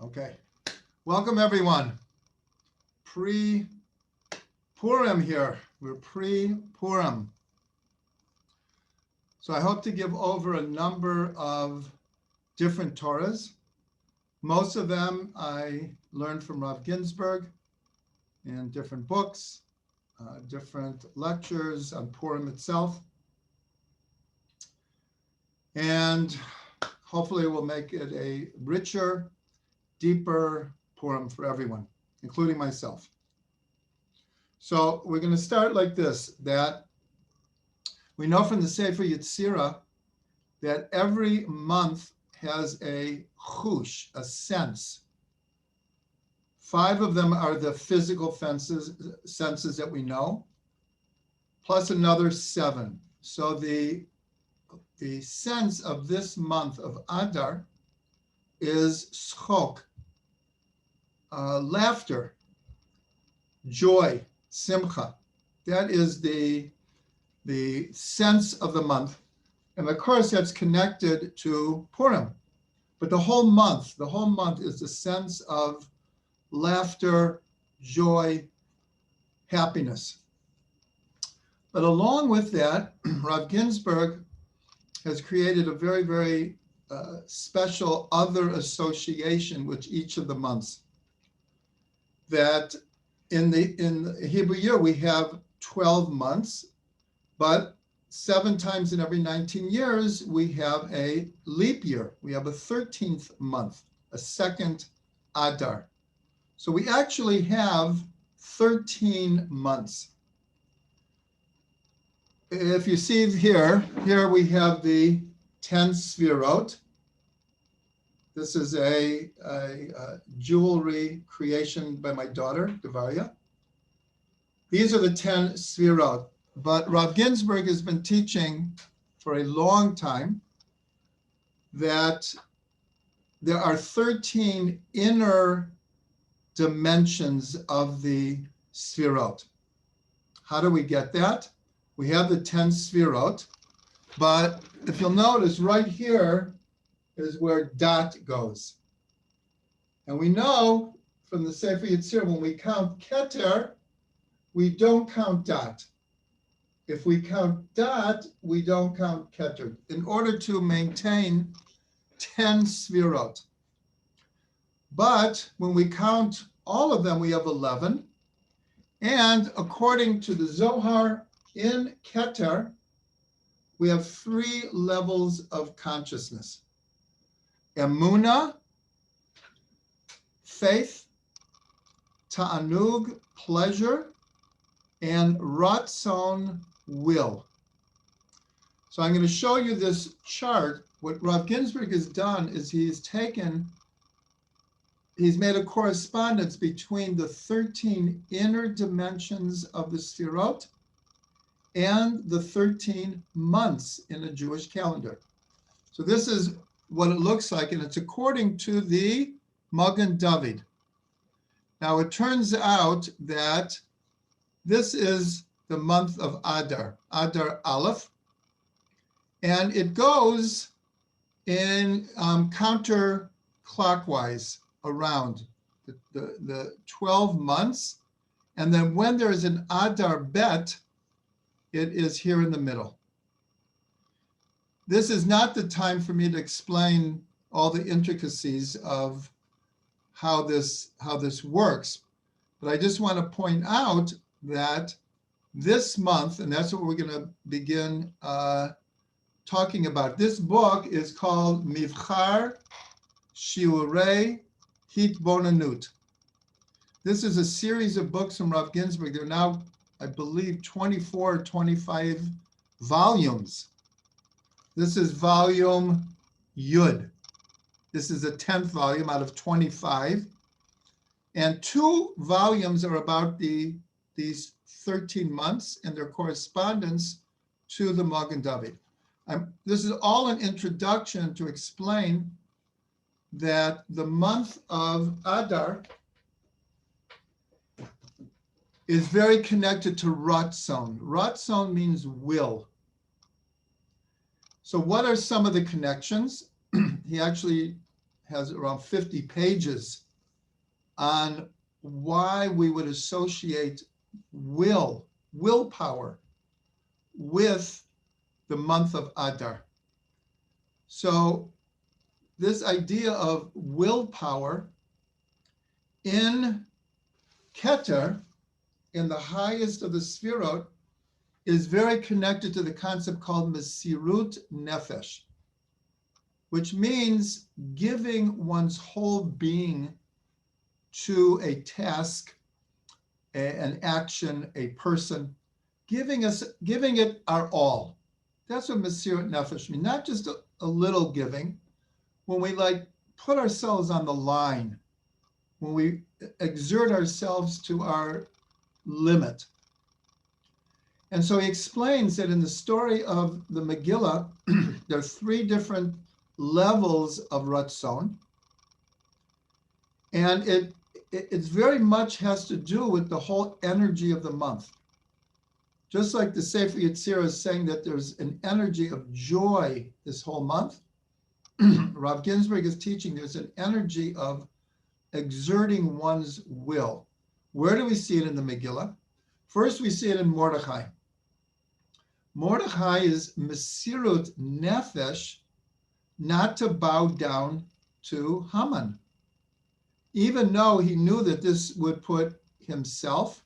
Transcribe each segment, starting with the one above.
Okay, welcome everyone. Pre-Purim here. We're pre-Purim. So I hope to give over a number of different Torahs. Most of them I learned from Rav Ginsburg in different books, different lectures on Purim itself. And hopefully we'll make it a richer, deeper Purim for everyone, including myself. So we're going to start like this, that we know from the Sefer Yetzirah that every month has a chush, a sense. 5 of them are the physical senses that we know, plus another 7. So the sense of this month of Adar is schok, laughter, joy, simcha. That is the sense of the month. And of course, that's connected to Purim. But the whole month is the sense of laughter, joy, happiness. But along with that, Rav Ginsburg has created a very, very special other association with each of the months. That in the Hebrew year, we have 12 months, but 7 times in every 19 years, we have a leap year. We have a 13th month, a second Adar. So we actually have 13 months. If you see here we have the 10 Sfirot. This is a jewelry creation by my daughter, Devaria. These are the 10 Sfirot. But Rav Ginsburg has been teaching for a long time that there are 13 inner dimensions of the Sfirot. How do we get that? We have the 10 Sfirot, but if you'll notice right here is where dot goes. And we know from the Sefer Yetzirah, when we count Keter, we don't count dot. If we count dot, we don't count Keter, in order to maintain 10 Sfirot. But when we count all of them, we have 11. And according to the Zohar in Keter, we have 3 levels of consciousness. Emunah, faith, ta'anug, pleasure, and ratzon, will. So I'm going to show you this chart. What Rav Ginsburg has done is he's made a correspondence between the 13 inner dimensions of the Sfirot and the 13 months in a Jewish calendar. So this is what it looks like, and it's according to the Magen David. Now it turns out that this is the month of Adar, Adar Aleph, and it goes in counterclockwise around the 12 months. And then when there is an Adar Bet, it is here in the middle. This is not the time for me to explain all the intricacies of how this works, but I just want to point out that this month, and that's what we're going to begin talking about. This book is called Mivchar Shiurei Hitbonanut. This is a series of books from Rav Ginsburg. They're now, I believe, 24 or 25 volumes. This is volume Yud. This is the 10th volume out of 25. And 2 volumes are about these 13 months and their correspondence to the Magen David. This is all an introduction to explain that the month of Adar is very connected to Ratzon. Ratzon means will. So what are some of the connections? He actually has around 50 pages on why we would associate willpower with the month of Adar. So this idea of willpower in Keter, in the highest of the Sfirot, is very connected to the concept called Mesirut Nefesh, which means giving one's whole being to a task, an action, a person, giving it our all. That's what Mesirut Nefesh means, not just a little giving. When we put ourselves on the line, when we exert ourselves to our limit. And so he explains that in the story of the Megillah, there are three different levels of Ratzon. And it very much has to do with the whole energy of the month. Just like the Sefer Yetzirah is saying that there's an energy of joy this whole month, Rav Ginsburg is teaching there's an energy of exerting one's will. Where do we see it in the Megillah? First, we see it in Mordechai. Mordechai is Mesirut Nefesh, not to bow down to Haman, even though he knew that this would put himself,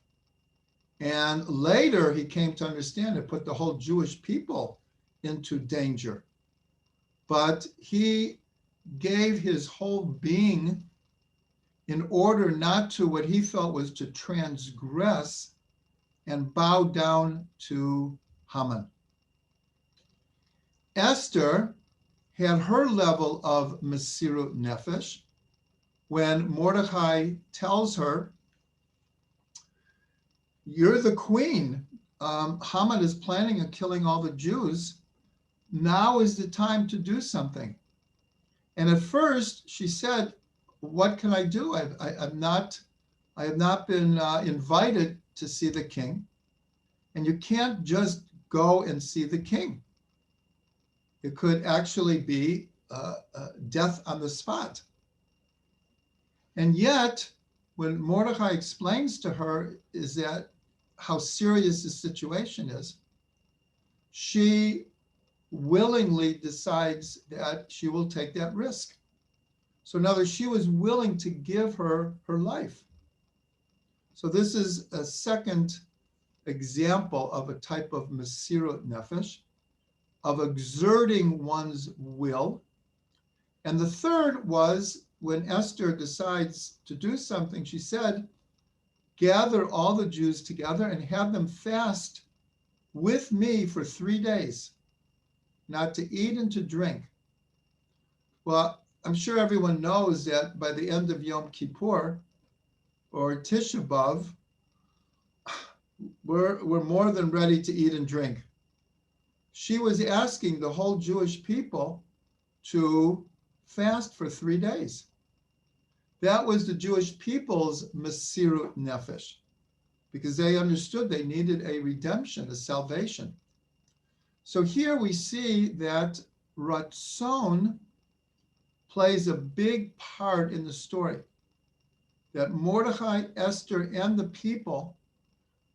and later he came to understand it, put the whole Jewish people into danger. But he gave his whole being in order not to, what he felt was to transgress and bow down to Haman. Esther had her level of Mesirut Nefesh when Mordechai tells her, you're the queen. Haman is planning on killing all the Jews. Now is the time to do something. And at first she said, what can I do? I have not been invited to see the king. And you can't just go and see the king. It could actually be death on the spot. And yet, when Mordechai explains to her is that how serious the situation is, she willingly decides that she will take that risk. So in other words, she was willing to give her life. So this is a second example of a type of Mesirut Nefesh, of exerting one's will. And the third was when Esther decides to do something, she said, gather all the Jews together and have them fast with me for 3 days, not to eat and to drink. Well, I'm sure everyone knows that by the end of Yom Kippur or Tisha B'Av, we're more than ready to eat and drink. She was asking the whole Jewish people to fast for 3 days. That was the Jewish people's Mesirut Nefesh, because they understood they needed a redemption, a salvation. So here we see that Ratzon plays a big part in the story, that Mordechai, Esther, and the people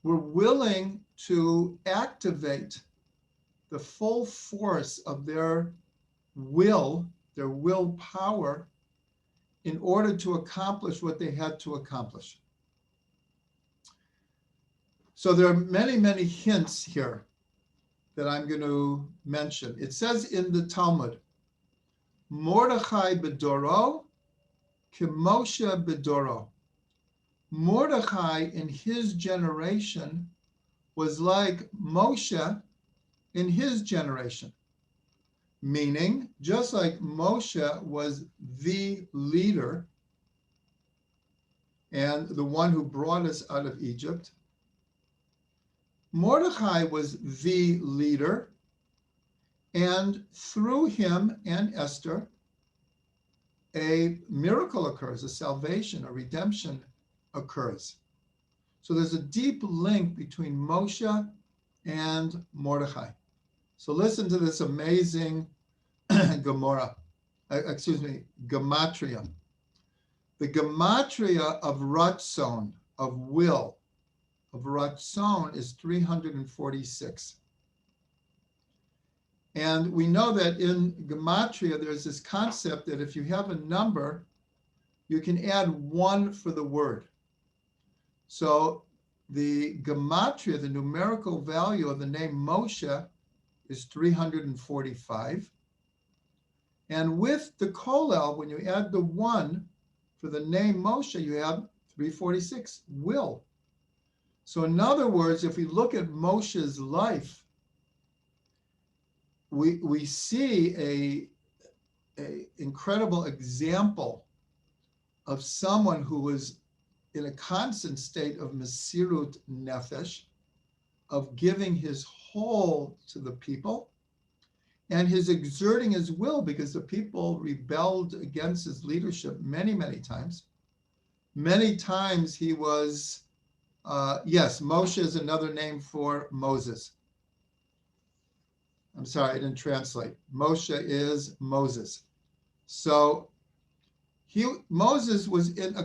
were willing to activate the full force of their willpower, in order to accomplish what they had to accomplish. So there are many, many hints here that I'm going to mention. It says in the Talmud, Mordechai bedoro, Moshe bedoro. Mordechai in his generation was like Moshe in his generation. Meaning, just like Moshe was the leader and the one who brought us out of Egypt, Mordechai was the leader, and through him and Esther, a miracle occurs, a salvation, a redemption occurs. So there's a deep link between Moshe and Mordechai. So listen to this amazing Gemara. gematria. The gematria of ratzon, of will, of ratzon is 346. And we know that in gematria, there's this concept that if you have a number, you can add one for the word. So the gematria, the numerical value of the name Moshe, is 345. And with the kollel, when you add the one for the name Moshe, you have 346, will. So in other words, if we look at Moshe's life, we see a incredible example of someone who was in a constant state of mesirut nefesh, of giving his whole to the people, and his exerting his will, because the people rebelled against his leadership many, many times. Many times he was, yes, Moshe is another name for Moses. I'm sorry, I didn't translate. Moshe is Moses. So Moses was in a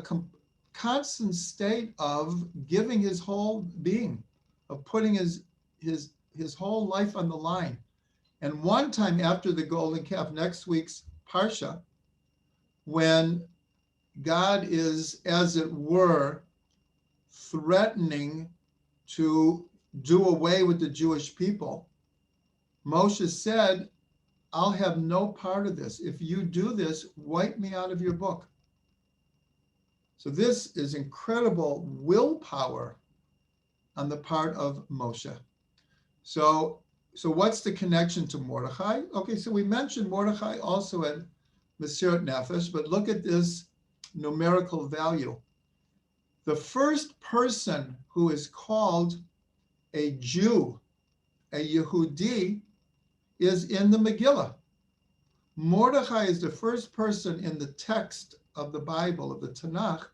constant state of giving his whole being, of putting his whole life on the line. And one time after the golden calf, next week's Parsha, when God is, as it were, threatening to do away with the Jewish people, Moshe said, I'll have no part of this. If you do this, wipe me out of your book. So this is incredible willpower on the part of Moshe. So what's the connection to Mordechai? Okay, so we mentioned Mordechai also at Mesirat Nefesh, but look at this numerical value. The first person who is called a Jew, a Yehudi, is in the Megillah. Mordechai is the first person in the text of the Bible, of the Tanakh,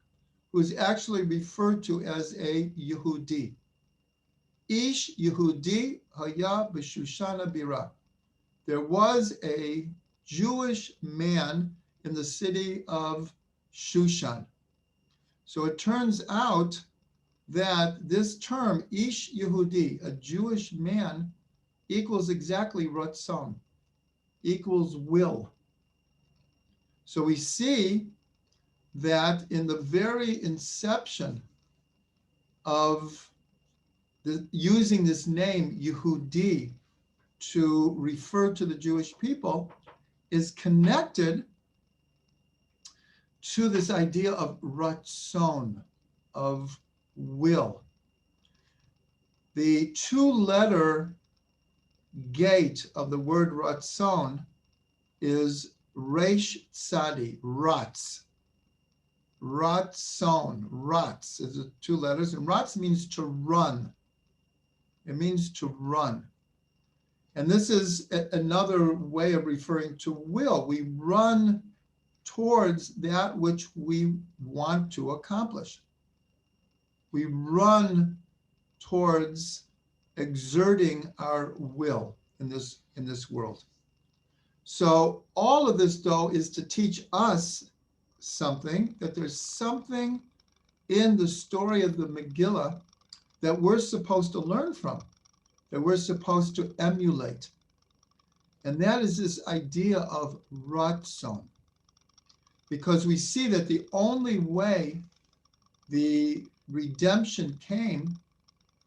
who is actually referred to as a Yehudi. Ish Yehudi haya b'Shushana bira. There was a Jewish man in the city of Shushan. So it turns out that this term, Ish Yehudi, a Jewish man, equals exactly Ratzon, equals will. So we see that in the very inception of using this name Yehudi to refer to the Jewish people is connected to this idea of ratzon, of will. The two-letter gate of the word ratzon is resh tzadi, ratz. Ratzon, ratz is the two letters, and ratz means to run. It means to run. And this is another way of referring to will. We run towards that which we want to accomplish. We run towards exerting our will in this world. So all of this, though, is to teach us something, that there's something in the story of the Megillah that we're supposed to learn from, that we're supposed to emulate. And that is this idea of ratzon. Because we see that the only way the redemption came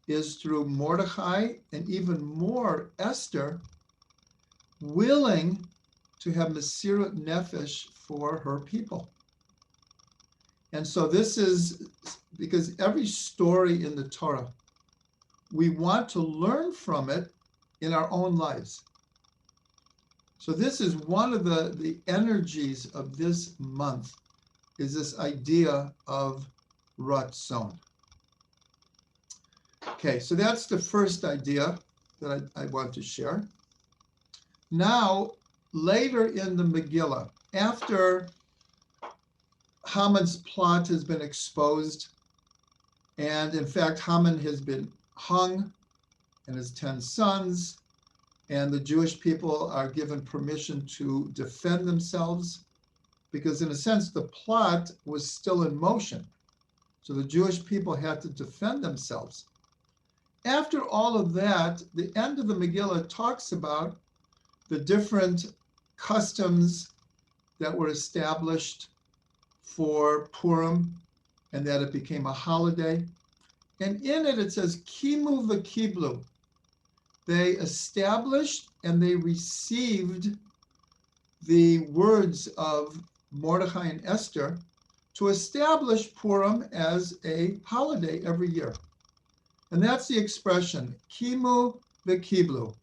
is through Mordechai, and even more Esther, willing to have mesirut nefesh for her people. And so this is because every story in the Torah, we want to learn from it in our own lives. So this is one of the energies of this month, is this idea of ratzon. Okay, so that's the first idea that I want to share. Now, later in the Megillah, after Haman's plot has been exposed, and in fact, Haman has been hung and his 10 sons, and the Jewish people are given permission to defend themselves, because in a sense, the plot was still in motion. So the Jewish people had to defend themselves. After all of that, the end of the Megillah talks about the different customs that were established for Purim, and that it became a holiday. And in it, it says, Kimu v'kiblu. They established and they received the words of Mordechai and Esther to establish Purim as a holiday every year. And that's the expression, Kimu v'kiblu.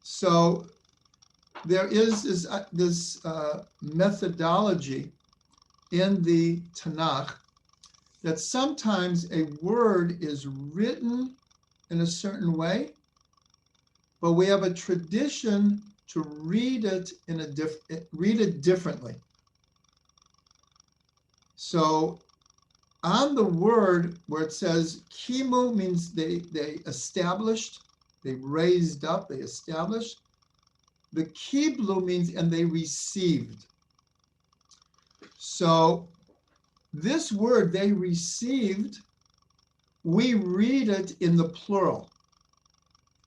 So there is this methodology in the Tanakh that sometimes a word is written in a certain way, but we have a tradition to read it differently. So on the word where it says kimu means they established, they raised up, they established. The kiblu means and they received. So this word they received, we read it in the plural.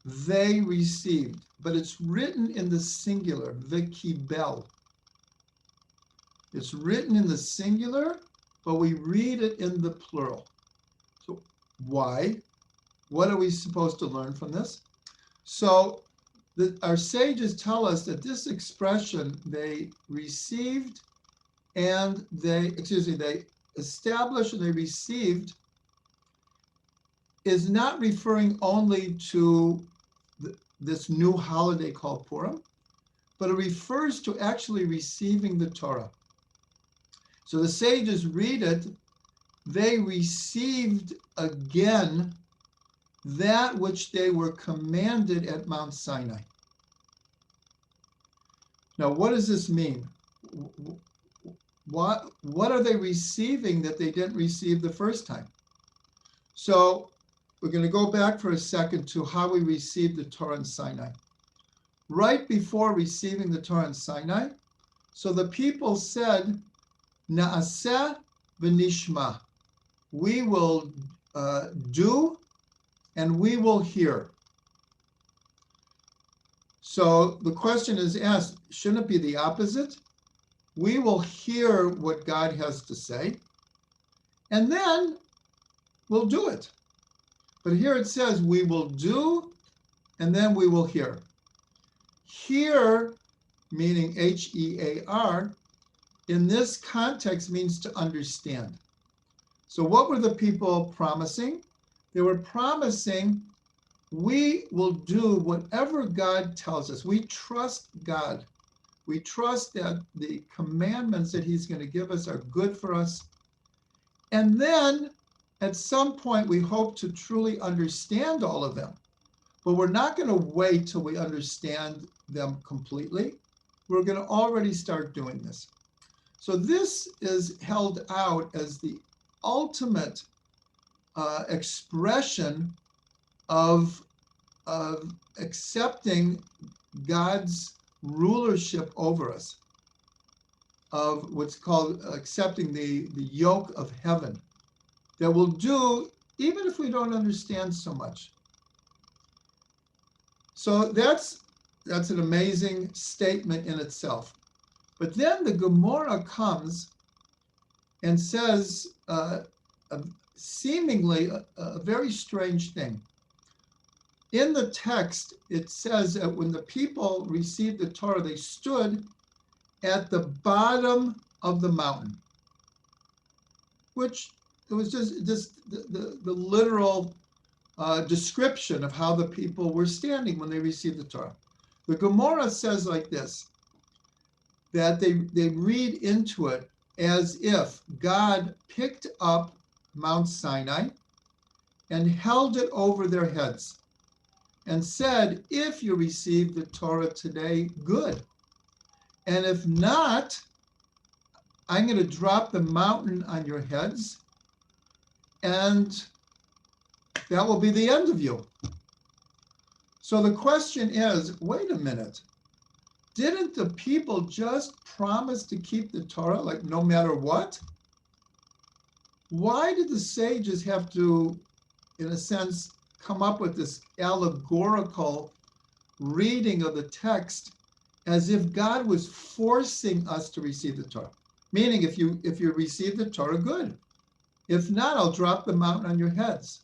They received, but it's written in the singular, v'kibel. It's written in the singular, but we read it in the plural. So why? What are we supposed to learn from this? So our sages tell us that this expression, they received and they established and they received, is not referring only to this new holiday called Purim, but it refers to actually receiving the Torah. So the sages read it, they received again that which they were commanded at Mount Sinai. Now, what does this mean? What are they receiving that they didn't receive the first time? So we're going to go back for a second to how we received the Torah in Sinai. Right before receiving the Torah in Sinai, so the people said, Na'aseh v'nishma. We will do and we will hear. So the question is asked, shouldn't it be the opposite? We will hear what God has to say, and then we'll do it. But here it says we will do, and then we will hear. Hear, meaning H-E-A-R, in this context means to understand. So what were the people promising? They were promising, we will do whatever God tells us. We trust God. We trust that the commandments that he's going to give us are good for us. And then at some point, we hope to truly understand all of them. But we're not going to wait till we understand them completely. We're going to already start doing this. So this is held out as the ultimate expression of accepting God's rulership over us, of what's called accepting the yoke of heaven, that will do even if we don't understand so much. So that's an amazing statement in itself. But then the Gemara comes and says seemingly a very strange thing. In the text, it says that when the people received the Torah, they stood at the bottom of the mountain, which it was just the literal description of how the people were standing when they received the Torah. The Gemara says like this, that they read into it as if God picked up Mount Sinai and held it over their heads and said, if you receive the Torah today, good. And if not, I'm going to drop the mountain on your heads, and that will be the end of you. So the question is, wait a minute, didn't the people just promise to keep the Torah, like no matter what? Why did the sages have to, in a sense, come up with this allegorical reading of the text as if God was forcing us to receive the Torah? Meaning, if you receive the Torah, good. If not, I'll drop the mountain on your heads.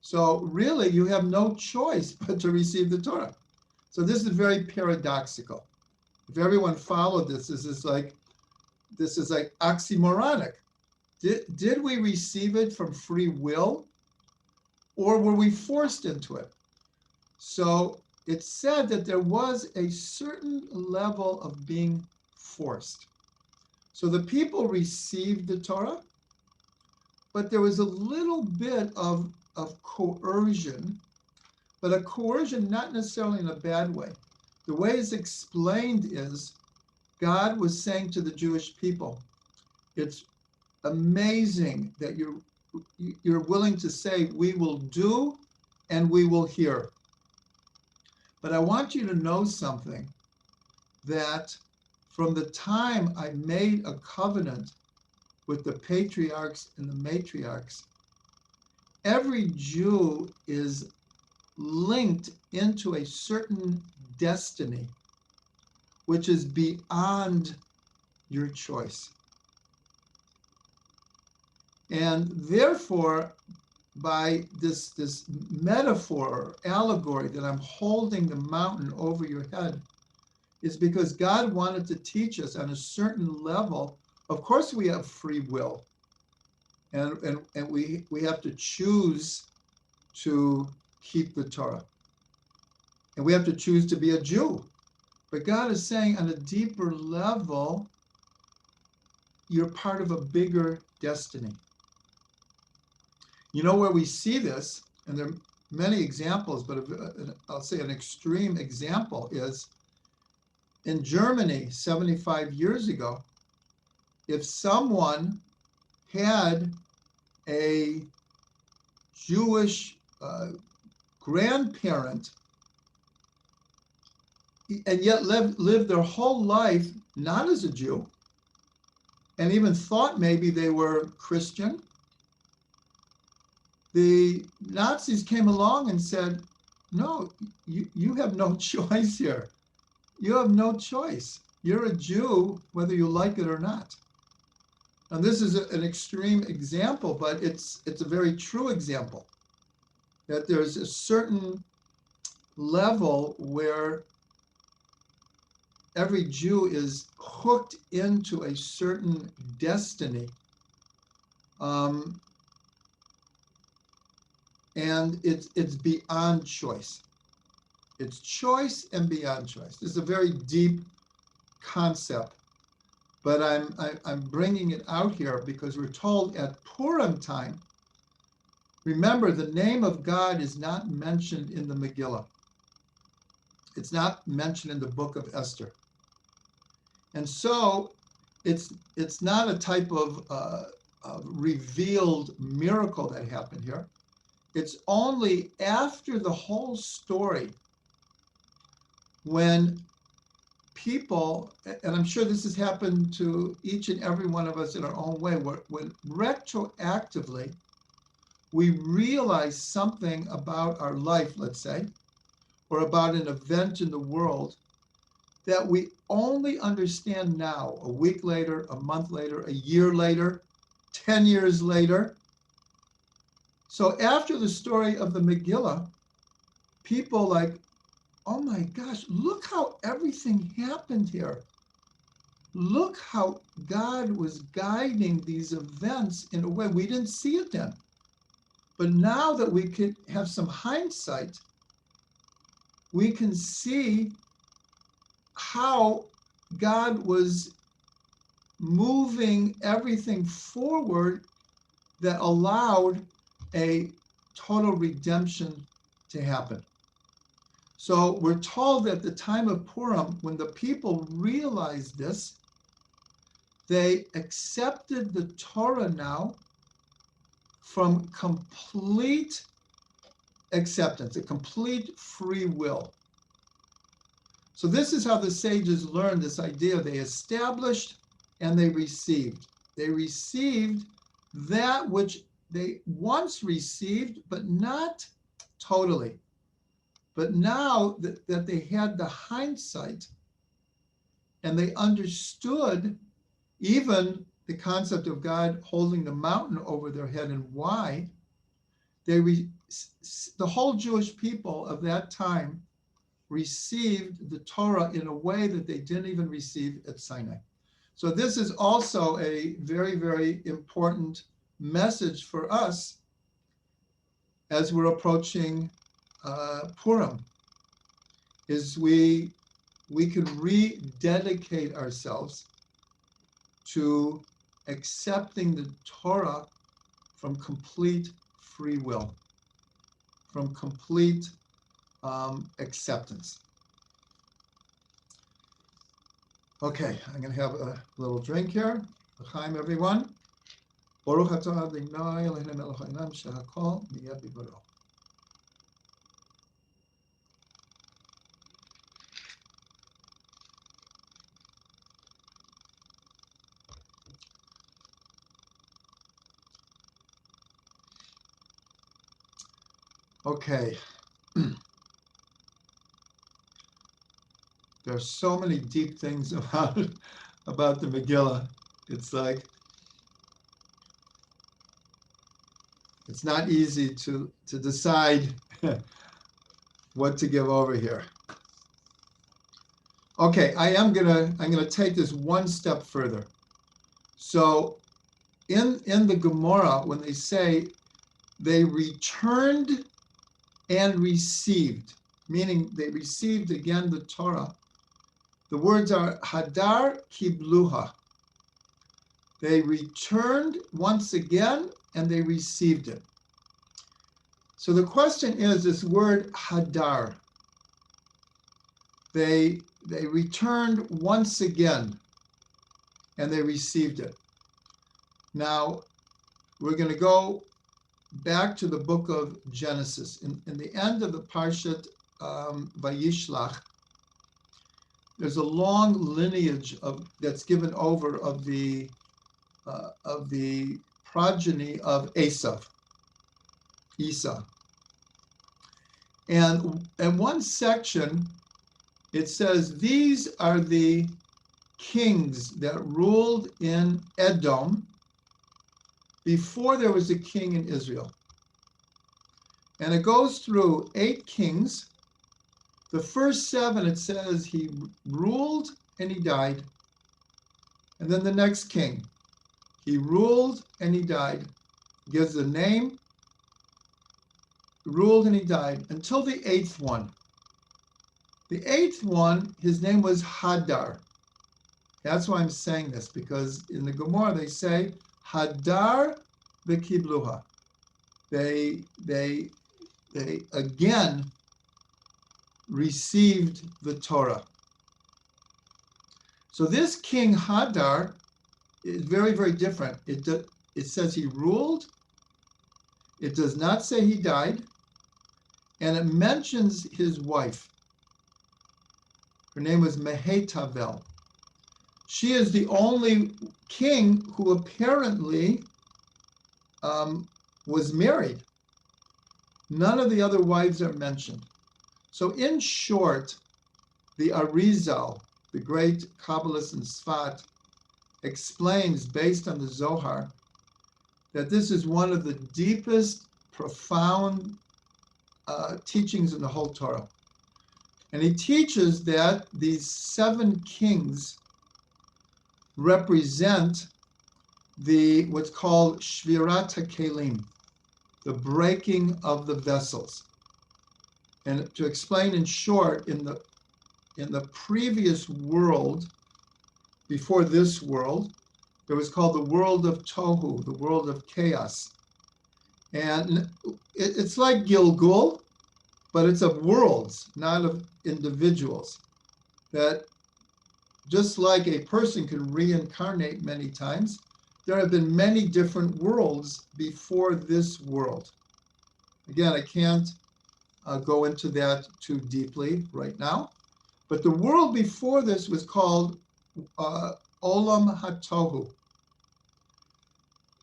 So really, you have no choice but to receive the Torah. So this is very paradoxical. If everyone followed this, this is like oxymoronic. Did we receive it from free will, or were we forced into it? So it's said that there was a certain level of being forced. So the people received the Torah, but there was a little bit of coercion, but a coercion not necessarily in a bad way. The way it's explained is God was saying to the Jewish people, it's amazing that you're willing to say, we will do and we will hear. But I want you to know something, that from the time I made a covenant with the patriarchs and the matriarchs, every Jew is linked into a certain destiny, which is beyond your choice. And therefore, by this metaphor or allegory that I'm holding the mountain over your head, is because God wanted to teach us on a certain level. Of course, we have free will, and we have to choose to keep the Torah, and we have to choose to be a Jew. But God is saying on a deeper level, you're part of a bigger destiny. You know where we see this, and there are many examples, but I'll say an extreme example is in Germany 75 years ago. If someone had a Jewish grandparent and yet lived their whole life not as a Jew, and even thought maybe they were Christian, the Nazis came along and said, no, you have no choice here. You have no choice. You're a Jew, whether you like it or not. And this is an extreme example, but it's a very true example, that there's a certain level where every Jew is hooked into a certain destiny. And it's beyond choice. It's choice and beyond choice. This is a very deep concept, but I'm bringing it out here because we're told at Purim time, remember, the name of God is not mentioned in the Megillah. It's not mentioned in the book of Esther. And so it's not a type of revealed miracle that happened here. It's only after the whole story when people, and I'm sure this has happened to each and every one of us in our own way, when retroactively we realize something about our life, let's say, or about an event in the world that we only understand now, a week later, a month later, a year later, 10 years later. So after the story of the Megillah, people like, oh my gosh, look how everything happened here. Look how God was guiding these events in a way we didn't see it then. But now that we could have some hindsight, we can see how God was moving everything forward that allowed a total redemption to happen. So we're told at the time of Purim, when the people realized this, they accepted the Torah now from complete acceptance, a complete free will. So this is how the sages learned this idea. They established and they received. They received that which they once received, but not totally. But now that they had the hindsight and they understood even the concept of God holding the mountain over their head and why, the whole Jewish people of that time received the Torah in a way that they didn't even receive at Sinai. So this is also a very, very important message for us as we're approaching Purim, is we can rededicate ourselves to accepting the Torah from complete free will, from complete acceptance. Okay, I'm going to have a little drink here. L'chaim, everyone. Baruch atah Adonai Eloheinu melech haolam shehakol niyeh b'dvaro. Okay. There are so many deep things about the Megillah. It's like, it's not easy to decide what to give over here. Okay, I'm gonna take this one step further. So in the Gemara, when they say they returned and received, meaning they received again the Torah, the words are hadar kibluha. They returned once again and they received it. So the question is this word hadar. They returned once again and they received it. Now we're going to go back to the book of Genesis. In the end of the Parshat Vayishlach, there's a long lineage that's given over of the progeny of Esau. And in one section, it says, these are the kings that ruled in Edom before there was a king in Israel. And it goes through 8 kings. The first 7, it says he ruled and he died. And then the next king, he ruled and he died. Gives the name, ruled and he died, until the 8th one. The 8th one, his name was Hadar. That's why I'm saying this, because in the Gemara they say, Hadar v'kibluha. They again received the Torah. So this king Hadar is very, very different. It says he ruled. It does not say he died. And it mentions his wife. Her name was Mehetabel. She is the only king who apparently was married. None of the other wives are mentioned. So in short, the Arizal, the great Kabbalist in Sfat, explains, based on the Zohar, that this is one of the deepest, profound teachings in the whole Torah. And he teaches that these 7 kings represent what's called Shvirat HaKelim, the breaking of the vessels. And to explain in short, in the previous world, before this world, it was called the world of Tohu, the world of chaos. And it's like Gilgul, but it's of worlds, not of individuals. That just like a person can reincarnate many times, there have been many different worlds before this world. Again, I can't go into that too deeply right now. But the world before this was called Olam HaTohu.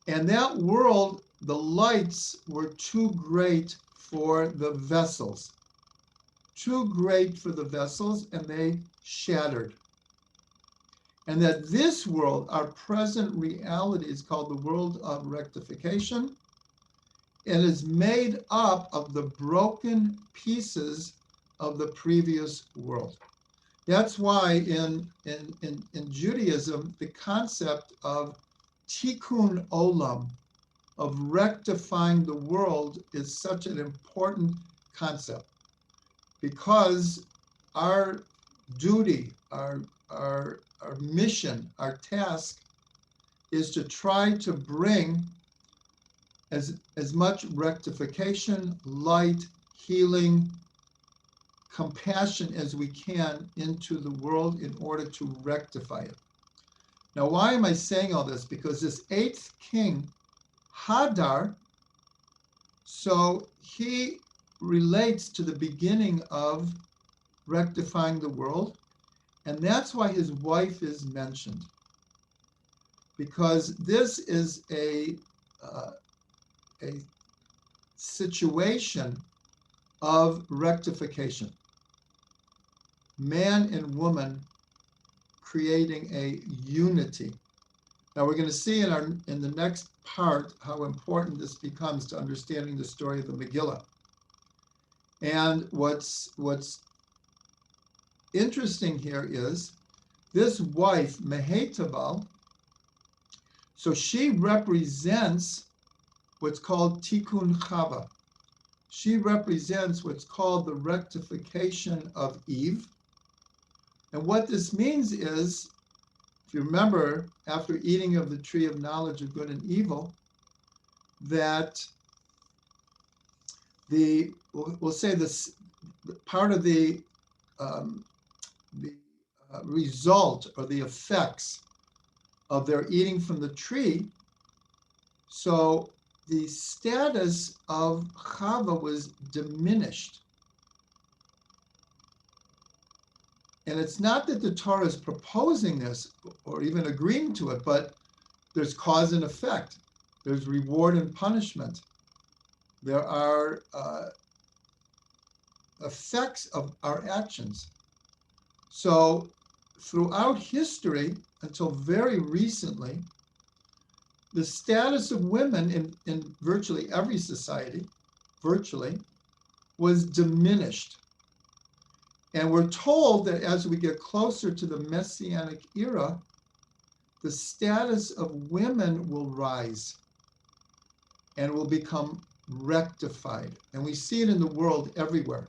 And that world, the lights were too great for the vessels. Too great for the vessels, and they shattered. And that this world, our present reality, is called the world of rectification, and is made up of the broken pieces of the previous world. That's why in Judaism, the concept of tikkun olam, of rectifying the world, is such an important concept, because our duty, our mission, our task is to try to bring as much rectification, light, healing, compassion as we can into the world in order to rectify it. Now, why am I saying all this? Because this eighth king, Hadar, so he relates to the beginning of rectifying the world, and that's why his wife is mentioned, because this is a situation of rectification. Man and woman creating a unity. Now we're going to see in the next part how important this becomes to understanding the story of the Megillah. And what's interesting here is this wife, Mehetabel, so she represents what's called Tikkun Chava. She represents what's called the rectification of Eve. And what this means is, if you remember, after eating of the tree of knowledge of good and evil, that we'll say this, part of the result or the effects of their eating from the tree, so the status of Chava was diminished. And it's not that the Torah is proposing this or even agreeing to it, but there's cause and effect. There's reward and punishment. There are effects of our actions. So throughout history, until very recently, the status of women in virtually every society, was diminished. And we're told that as we get closer to the Messianic era, the status of women will rise and will become rectified. And we see it in the world everywhere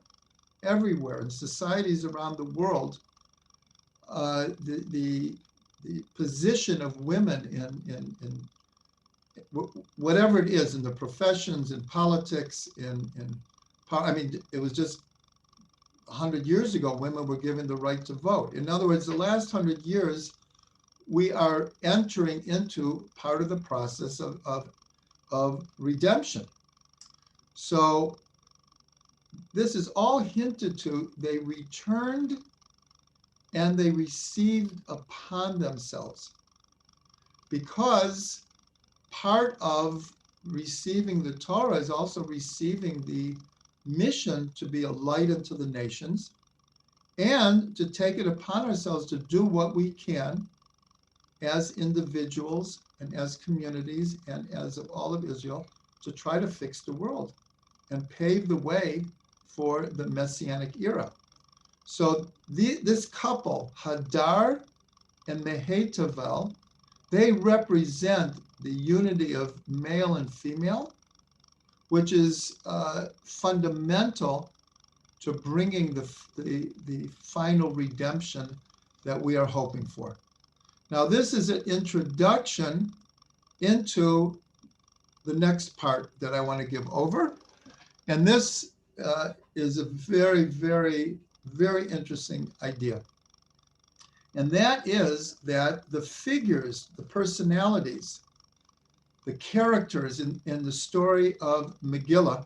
in societies around the world. The position of women in whatever it is, in the professions, in politics, it was just 100 years ago, women were given the right to vote. In other words, the last 100 years, we are entering into part of the process of redemption. So this is all hinted to. They returned and they received upon themselves, because part of receiving the Torah is also receiving the mission to be a light unto the nations, and to take it upon ourselves to do what we can as individuals and as communities and as of all of Israel to try to fix the world and pave the way for the Messianic era. So this couple, Hadar and Mehetabel, they represent the unity of male and female, which is fundamental to bringing the final redemption that we are hoping for. Now, this is an introduction into the next part that I want to give over. And this is a very, very, very interesting idea. And that is that the figures, the personalities, the characters in the story of Megillah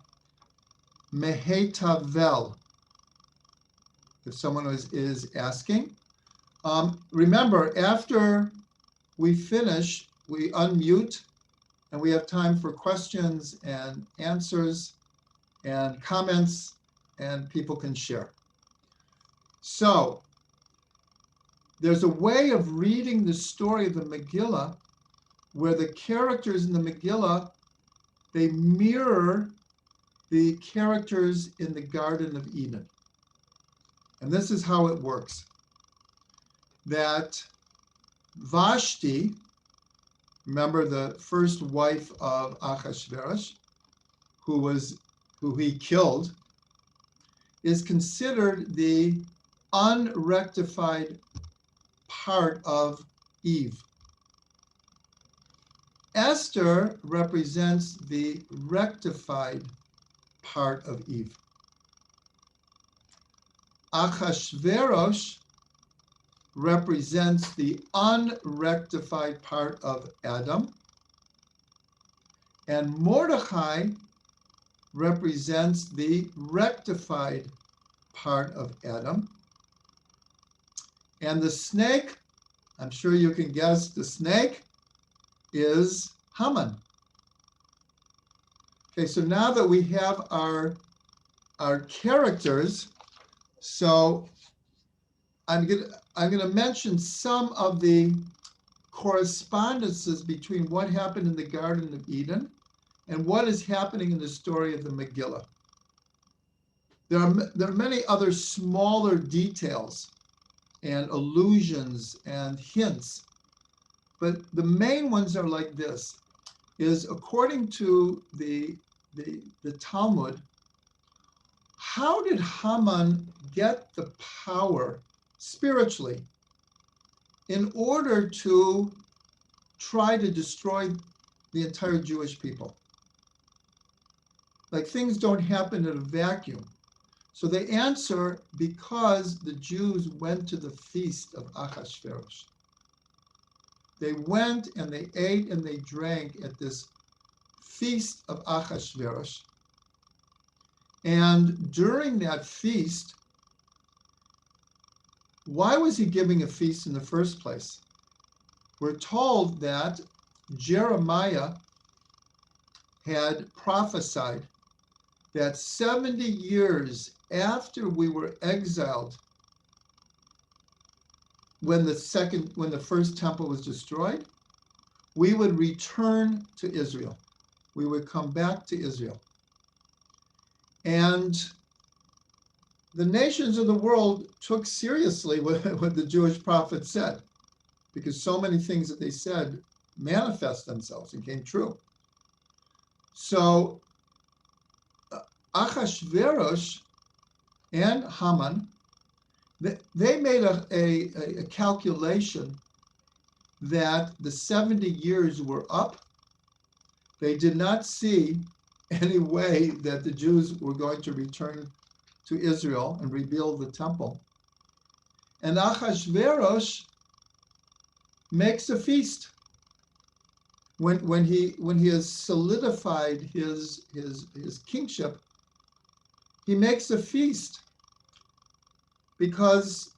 Mehetavel, if someone is asking. Remember, after we finish, we unmute and we have time for questions and answers and comments, and people can share. So there's a way of reading the story of the Megillah where the characters in the Megillah, they mirror the characters in the Garden of Eden. And this is how it works. That Vashti, remember the first wife of Achashverosh, who he killed, is considered the unrectified part of Eve. Esther represents the rectified part of Eve. Achashverosh represents the unrectified part of Adam. And Mordechai represents the rectified part of Adam. And the snake, I'm sure you can guess, the snake is Haman. Okay, so now that we have our characters, so I'm gonna mention some of the correspondences between what happened in the Garden of Eden and what is happening in the story of the Megillah. There are many other smaller details and allusions and hints, but the main ones are like this, is according to the Talmud, how did Haman get the power spiritually in order to try to destroy the entire Jewish people? Like, things don't happen in a vacuum. So they answer, because the Jews went to the feast of Achashverosh. They went and they ate and they drank at this feast of Achashverosh. And during that feast, why was he giving a feast in the first place? We're told that Jeremiah had prophesied that 70 years after we were exiled, when the first temple was destroyed, we would return to Israel. We would come back to Israel. And the nations of the world took seriously what the Jewish prophet said, because so many things that they said manifest themselves and came true. So Achashverosh and Haman, they made a calculation that the 70 years were up. They did not see any way that the Jews were going to return to Israel and rebuild the temple. And Achashverosh makes a feast. When he has solidified his kingship, he makes a feast because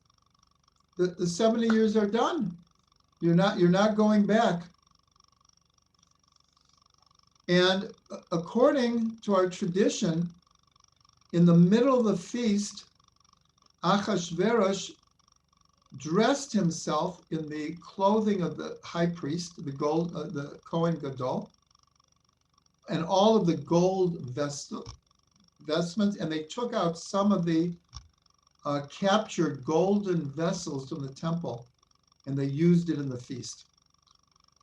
the 70 years are done. You're not going back. And according to our tradition, in the middle of the feast, Achashverosh dressed himself in the clothing of the high priest, the Kohen Gadol, and all of the gold vestments, and they took out some of the captured golden vessels from the temple, and they used it in the feast.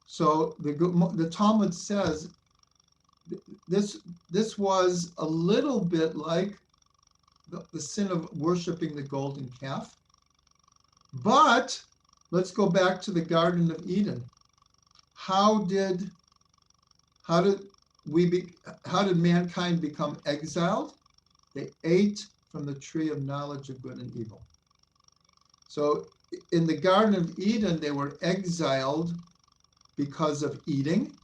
So the Talmud says this was a little bit like the sin of worshiping the golden calf. But let's go back to the Garden of Eden. How did mankind become exiled? They ate from the tree of knowledge of good and evil. So in the Garden of Eden, they were exiled because of eating.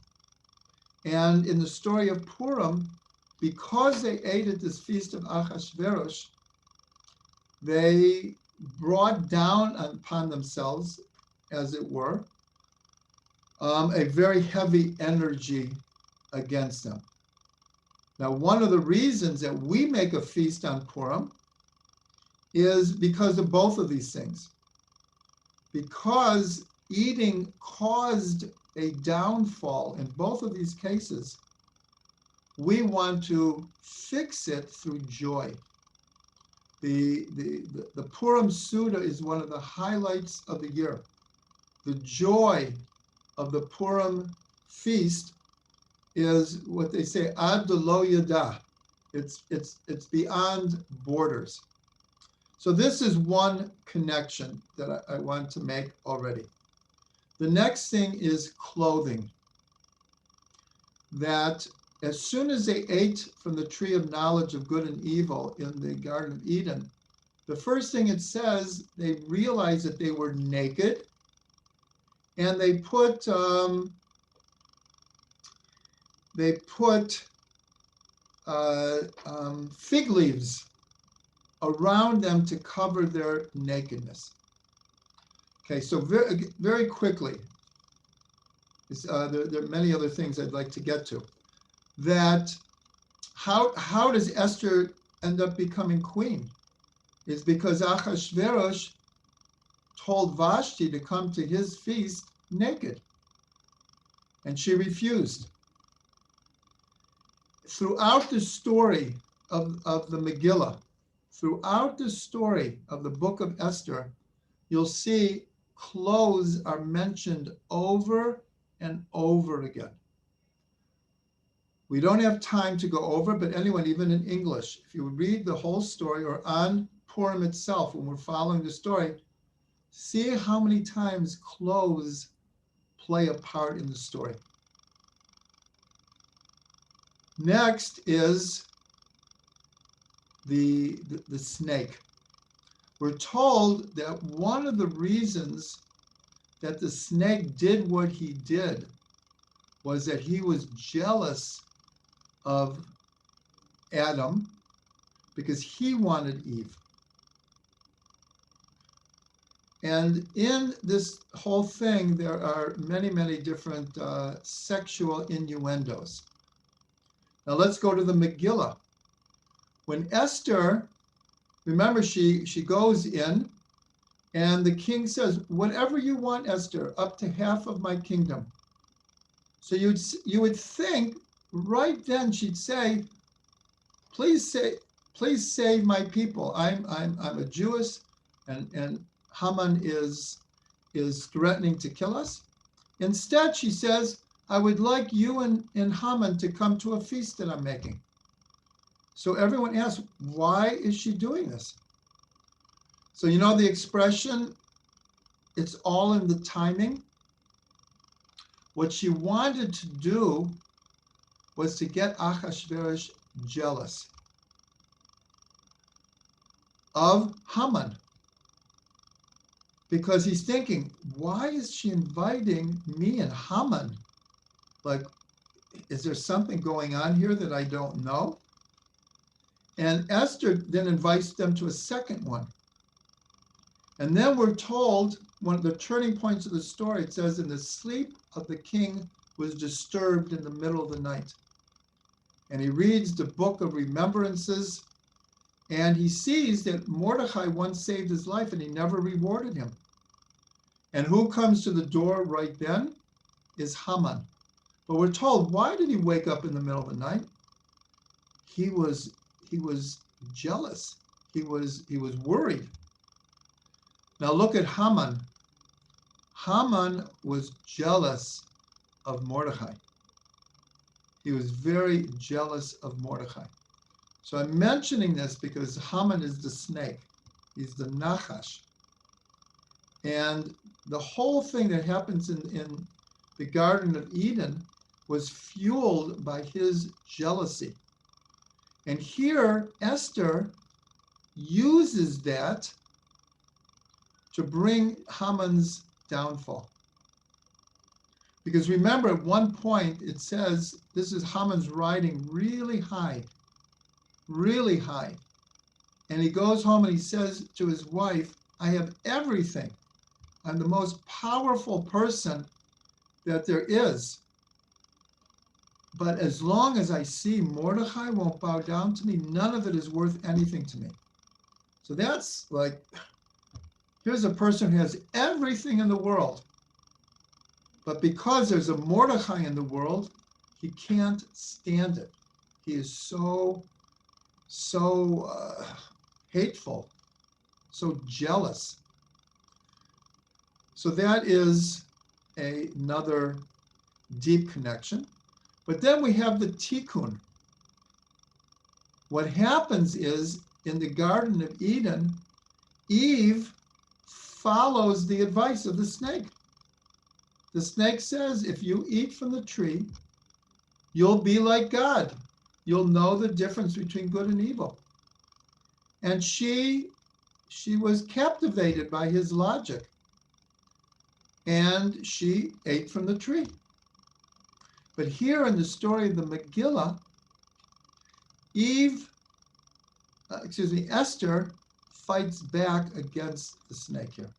And in the story of Purim, because they ate at this feast of Achashverosh, they brought down upon themselves, as it were, a very heavy energy against them. Now, one of the reasons that we make a feast on Purim is because of both of these things. Because eating caused a downfall in both of these cases, we want to fix it through joy. The Purim Suda is one of the highlights of the year. The joy of the Purim feast is what they say, ad lo yada. It's beyond borders. So this is one connection that I want to make already. The next thing is clothing. That as soon as they ate from the tree of knowledge of good and evil in the Garden of Eden, the first thing it says, they realized that they were naked, and they put fig leaves around them to cover their nakedness. Okay, so very, very quickly, there are many other things I'd like to get to. That how does Esther end up becoming queen? Is because Achashverosh told Vashti to come to his feast naked, and she refused. Throughout the story of the Megillah, throughout the story of the book of Esther, you'll see clothes are mentioned over and over again. We don't have time to go over, but anyone, even in English, if you read the whole story or on Purim itself, when we're following the story, see how many times clothes play a part in the story. Next is the snake. We're told that one of the reasons that the snake did what he did was that he was jealous of Adam because he wanted Eve. And in this whole thing, there are many, many different sexual innuendos. Now let's go to the Megillah. When Esther, remember, she goes in, and the king says, whatever you want, Esther, up to half of my kingdom. So you would think right then she'd say, please save my people. I'm a Jewess, and Haman is threatening to kill us. Instead, she says, I would like you and Haman to come to a feast that I'm making. So everyone asks, why is she doing this? So you know the expression, it's all in the timing. What she wanted to do was to get Achashverosh jealous of Haman, because he's thinking, why is she inviting me and Haman? Like, is there something going on here that I don't know? And Esther then invites them to a second one. And then we're told, one of the turning points of the story, it says, and the sleep of the king was disturbed in the middle of the night. And he reads the book of remembrances, and he sees that Mordechai once saved his life and he never rewarded him. And who comes to the door right then is Haman. But we're told, why did he wake up in the middle of the night? He was jealous. He was worried. Now look at Haman. Haman was jealous of Mordechai. He was very jealous of Mordechai. So I'm mentioning this because Haman is the snake. He's the Nachash. And the whole thing that happens in the Garden of Eden was fueled by his jealousy. And here, Esther uses that to bring Haman's downfall. Because remember, at one point it says, this is Haman's riding really high, really high. And he goes home and he says to his wife, I have everything. I'm the most powerful person that there is. But as long as I see Mordechai won't bow down to me, none of it is worth anything to me. So that's like, here's a person who has everything in the world. But because there's a Mordechai in the world, he can't stand it. He is so hateful, so jealous. So that is another deep connection. But then we have the tikkun. What happens is, in the Garden of Eden, Eve follows the advice of the snake. The snake says, if you eat from the tree, you'll be like God. You'll know the difference between good and evil. And she was captivated by his logic. And she ate from the tree. But here in the story of the Megillah, Esther fights back against the snake here.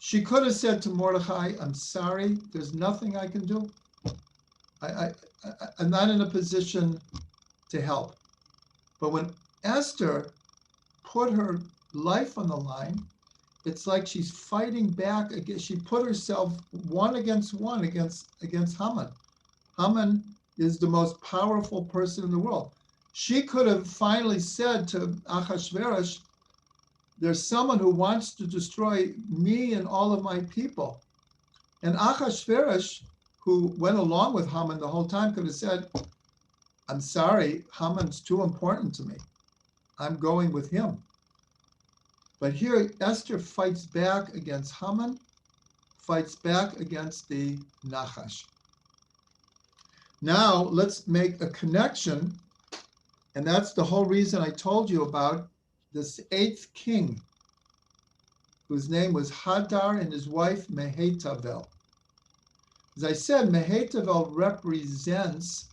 She could have said to Mordechai, I'm sorry, there's nothing I can do. I'm not in a position to help. But when Esther put her life on the line, it's like she's fighting back against, she put herself one against Haman. Haman is the most powerful person in the world. She could have finally said to Achashverosh, there's someone who wants to destroy me and all of my people. And Achashverosh, who went along with Haman the whole time, could have said, I'm sorry, Haman's too important to me. I'm going with him. But here Esther fights back against Haman, fights back against the Nachash. Now let's make a connection, and that's the whole reason I told you about this eighth king, whose name was Hadar and his wife Mehetabel. As I said, Mehetabel represents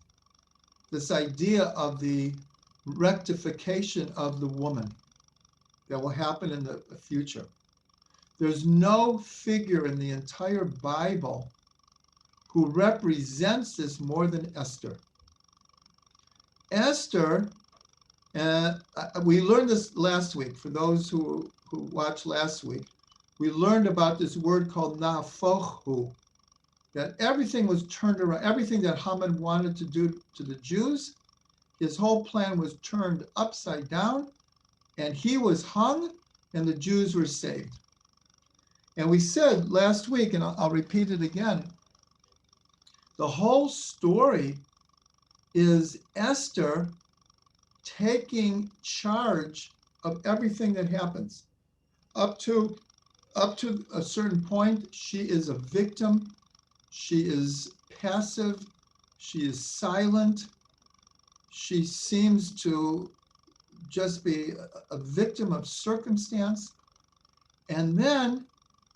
this idea of the rectification of the woman that will happen in the future. There's no figure in the entire Bible who represents this more than Esther. Esther, we learned this last week. For those who watched last week, we learned about this word called nafochu, that everything was turned around. Everything that Haman wanted to do to the Jews, his whole plan was turned upside down, and he was hung, and the Jews were saved. And we said last week, and I'll repeat it again, the whole story is Esther taking charge of everything that happens. Up to a certain point, she is a victim. She is passive. She is silent. She seems to just be a victim of circumstance. And then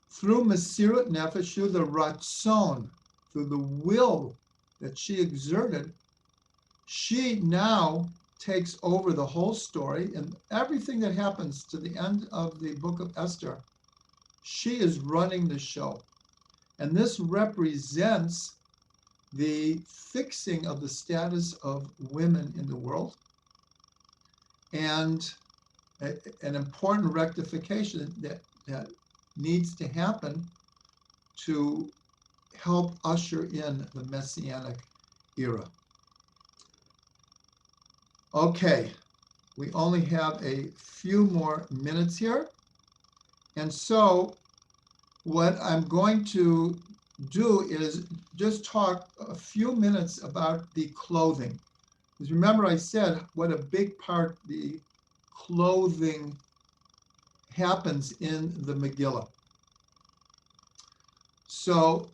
through Mesirut Nefesh, through the Ratzon, through the will that she exerted, she now takes over the whole story, and everything that happens to the end of the book of Esther, she is running the show. And this represents the fixing of the status of women in the world, and an important rectification that needs to happen to help usher in the Messianic era. Okay, we only have a few more minutes here. And so what I'm going to do is just talk a few minutes about the clothing. Because remember I said what a big part the clothing happens in the Megillah. So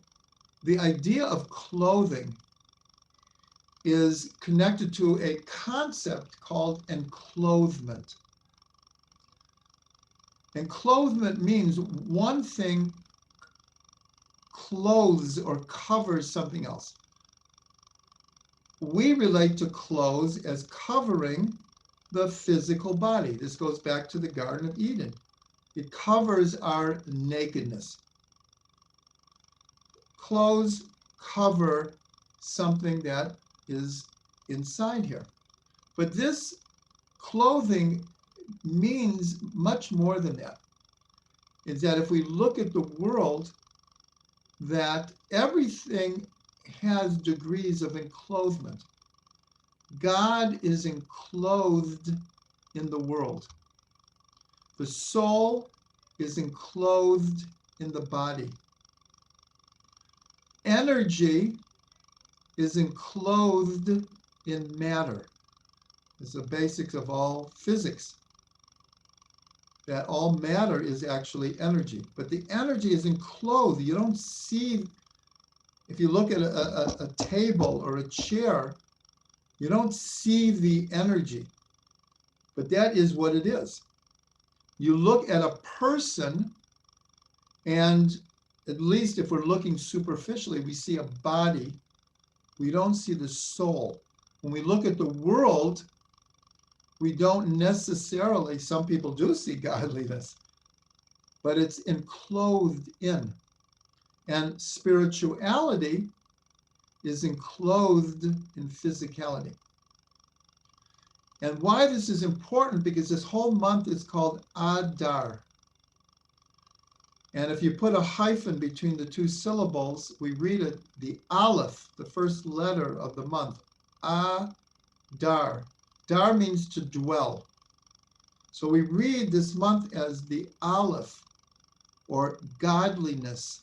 the idea of clothing is connected to a concept called enclosement. Enclosement means one thing clothes or covers something else. We relate to clothes as covering the physical body. This goes back to the Garden of Eden. It covers our nakedness. Clothes cover something that is inside here. But this clothing means much more than that. Is that if we look at the world, that everything has degrees of enclosement. God is enclosed in the world. The soul is enclosed in the body. Energy is enclosed in matter. It's the basics of all physics, that all matter is actually energy. But the energy is enclosed. You don't see, if you look at a table or a chair, you don't see the energy. But that is what it is. You look at a person, and at least if we're looking superficially, we see a body. We don't see the soul. When we look at the world, we don't necessarily, some people do see godliness, but it's enclosed in. And spirituality is enclosed in physicality. And why this is important, because this whole month is called Adar. And if you put a hyphen between the two syllables, we read it, the Aleph, the first letter of the month, Adar. Dar means to dwell. So we read this month as the Aleph, or godliness,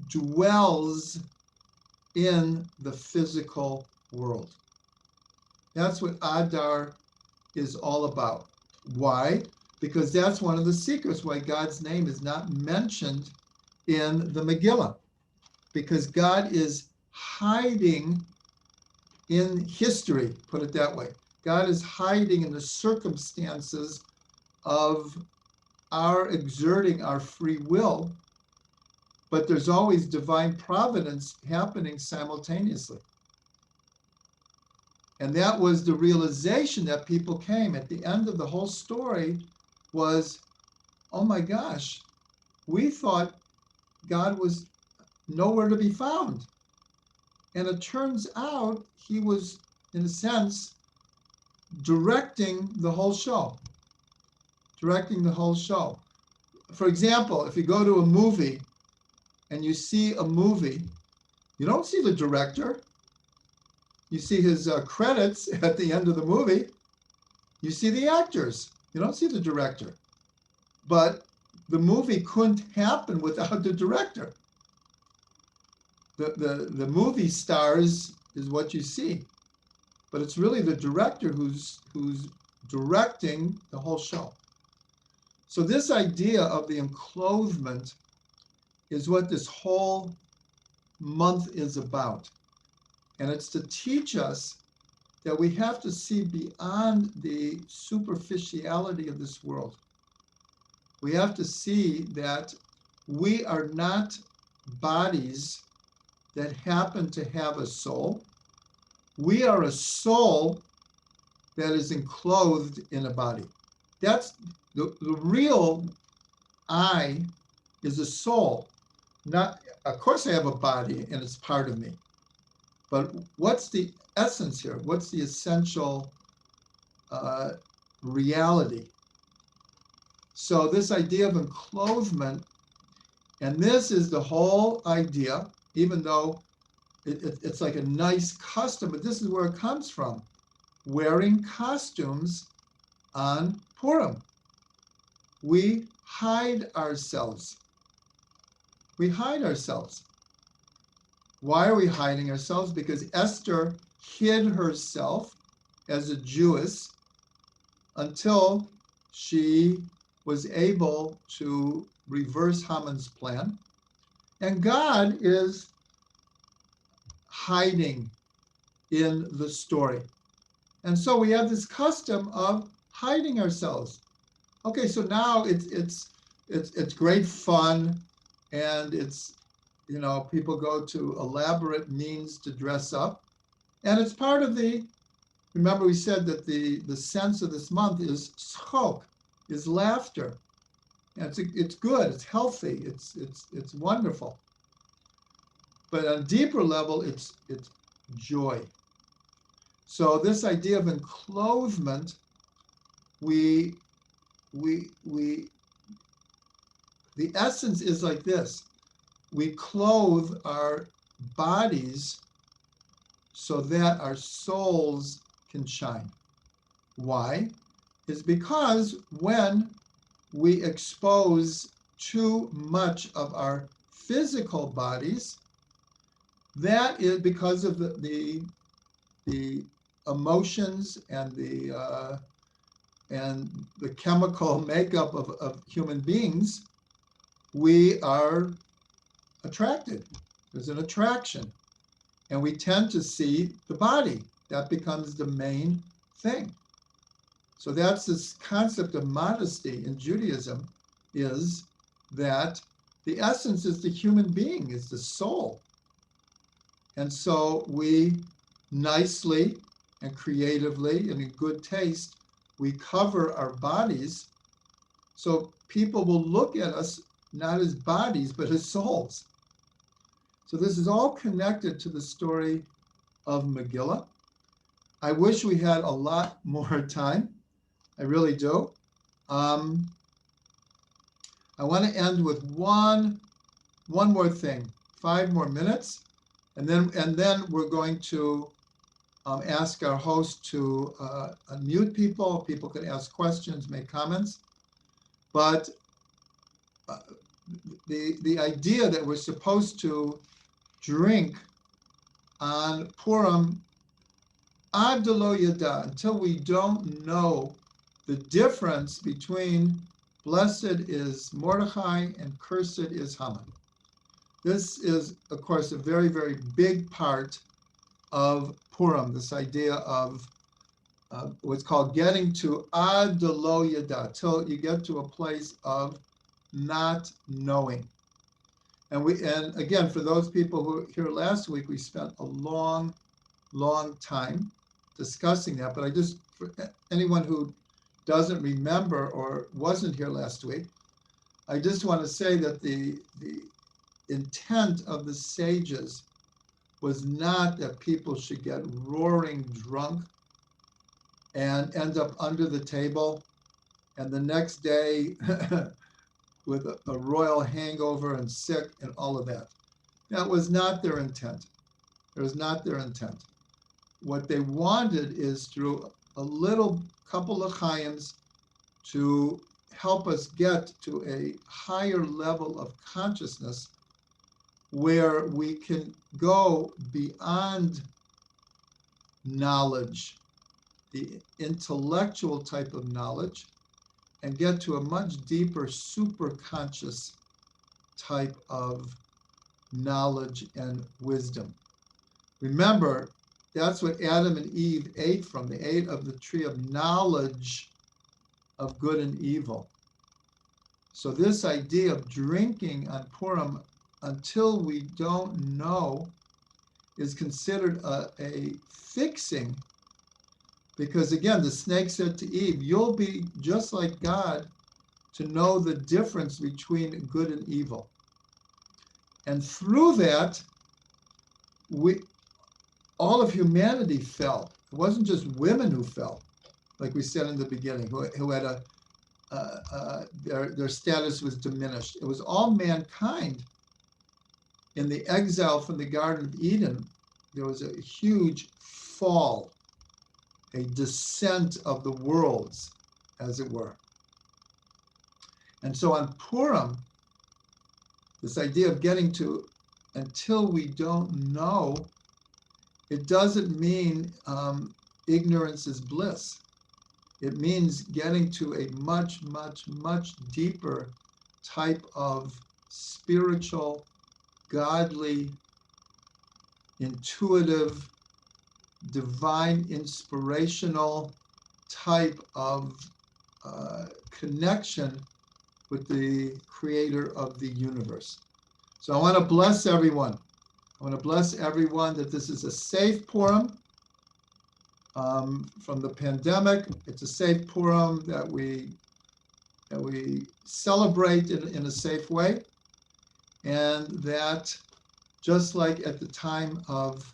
dwells in the physical world. That's what Adar is all about. Why? Because that's one of the secrets why God's name is not mentioned in the Megillah. Because God is hiding in history, put it that way. God is hiding in the circumstances of our exerting our free will, but there's always divine providence happening simultaneously. And that was the realization that people came at the end of the whole story was, oh my gosh, we thought God was nowhere to be found. And it turns out he was, in a sense, directing the whole show. Directing the whole show. For example, if you go to a movie and you see a movie, you don't see the director. You see his credits at the end of the movie. You see the actors. You don't see the director. But the movie couldn't happen without the director. The movie stars is what you see. But it's really the director who's directing the whole show. So this idea of the enclosement is what this whole month is about. And it's to teach us that we have to see beyond the superficiality of this world. We have to see that we are not bodies that happen to have a soul. We are a soul that is enclosed in a body. That's the real I is a soul. Not, of course I have a body and it's part of me. But what's the essence here? What's the essential reality? So this idea of enclosement, and this is the whole idea, even though it's like a nice custom, but this is where it comes from. Wearing costumes on Purim. We hide ourselves. We hide ourselves. Why are we hiding ourselves? Because Esther hid herself as a Jewess until she was able to reverse Haman's plan. And God is hiding in the story. And so we have this custom of hiding ourselves. Okay, so now it's great fun, and it's People go to elaborate means to dress up. And it's part of remember we said that the sense of this month is schok, is laughter. And it's good, it's healthy, it's wonderful. But on a deeper level, it's joy. So this idea of enclosement, the essence is like this. We clothe our bodies so that our souls can shine. Why? Is because when we expose too much of our physical bodies, that is because of the emotions and the chemical makeup of human beings, we are attracted. There's an attraction. And we tend to see the body. That becomes the main thing. So that's this concept of modesty in Judaism, is that the essence is the human being, is the soul. And so we nicely and creatively and in good taste, we cover our bodies so people will look at us not as bodies, but as souls. So this is all connected to the story of Megillah. I wish we had a lot more time. I really do. I want to end with one more thing, 5 more minutes, and then we're going to ask our host to unmute people. People can ask questions, make comments. But the idea that we're supposed to drink on Purim ad lo yada, until we don't know the difference between blessed is Mordechai and cursed is Haman. This is, of course, a very, very big part of Purim, this idea of what's called getting to ad lo yada, till you get to a place of not knowing. And again, for those people who were here last week, we spent a long time discussing that. But for anyone who doesn't remember or wasn't here last week, I just want to say that the intent of the sages was not that people should get roaring drunk and end up under the table, and the next day with a royal hangover and sick and all of that. That was not their intent. It was not their intent. What they wanted is through a little couple of chayams to help us get to a higher level of consciousness where we can go beyond knowledge, the intellectual type of knowledge, and get to a much deeper superconscious type of knowledge and wisdom. Remember, that's what Adam and Eve ate from. They ate of the tree of knowledge of good and evil. So this idea of drinking on Purim until we don't know is considered a fixing, because again, the snake said to Eve, you'll be just like God to know the difference between good and evil. And through that, all of humanity fell. It wasn't just women who fell, like we said in the beginning, who had their status was diminished. It was all mankind. In the exile from the Garden of Eden, there was a huge fall, a descent of the worlds, as it were. And so on Purim, this idea of getting to until we don't know, it doesn't mean ignorance is bliss. It means getting to a much, much, much deeper type of spiritual, godly, intuitive, divine, inspirational type of connection with the creator of the universe. So I want to bless everyone. I want to bless everyone that this is a safe Purim from the pandemic. It's a safe Purim that we celebrate in a safe way, and that just like at the time of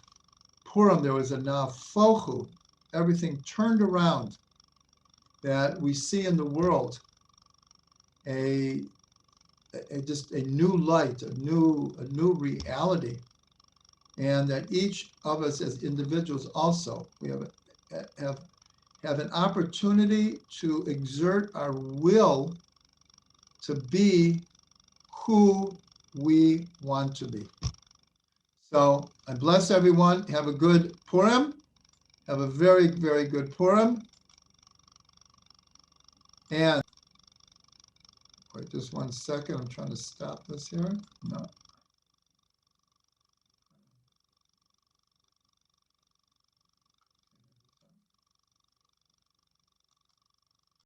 Purim, there was a nafochu, everything turned around, that we see in the world just a new light, a new reality, and that each of us as individuals also, we have an opportunity to exert our will to be who we want to be. So I bless everyone. Have a good Purim. Have a very, very good Purim. And wait just 1 second. I'm trying to stop this here. No.